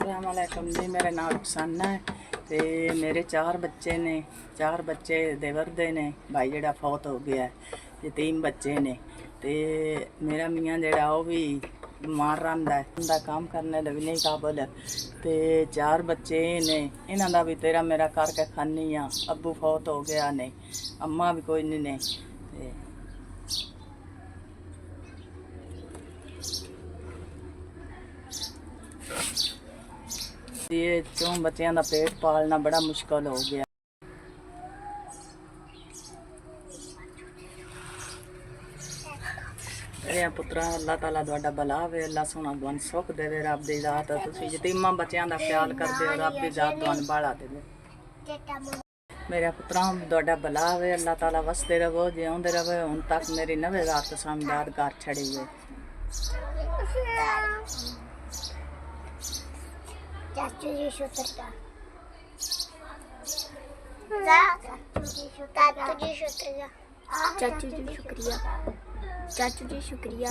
अस्सलाम वालेकुम जी। मेरा नाम रुखसाना है ते मेरे 4 बच्चे ने। 4 बच्चे देवर दे ने। भाई जेड़ा फौत हो गया है। यतीम बच्चे ने ते मेरा मियाँ जेड़ा वो भी बीमार रहिंदा है। उनका काम करने दे भी नहीं काबल ते 4 बच्चे ने। इन्हां दा भी तेरा मेरा करके खानी आ। अब्बू फौत हो गया ने, अम्मा भी कोई नहीं ने ते ये 4 बच्चों का पेट पालना बड़ा मुश्किल हो गया। मेरे पुत्रा अल्लाह ताला तुहाडा भला वे, अल्लाह सोना तुहानू सुख देवे। रब दी जात तुसीं यतीमां बच्चों का ख्याल करदे हो, रब दी जात तुहानू बाला देवे। मेरे पुत्रा तुहाडा भला वे, अल्लाह ताला वसदे रहो, जिउंदे रहो। हुण तक मेरी नवे रात समझदार घर छड़ी है। चाचू जी शुक्रिया। चाचू जी शुक्रिया। चाचू जी शुक्रिया। चाचू जी शुक्रिया।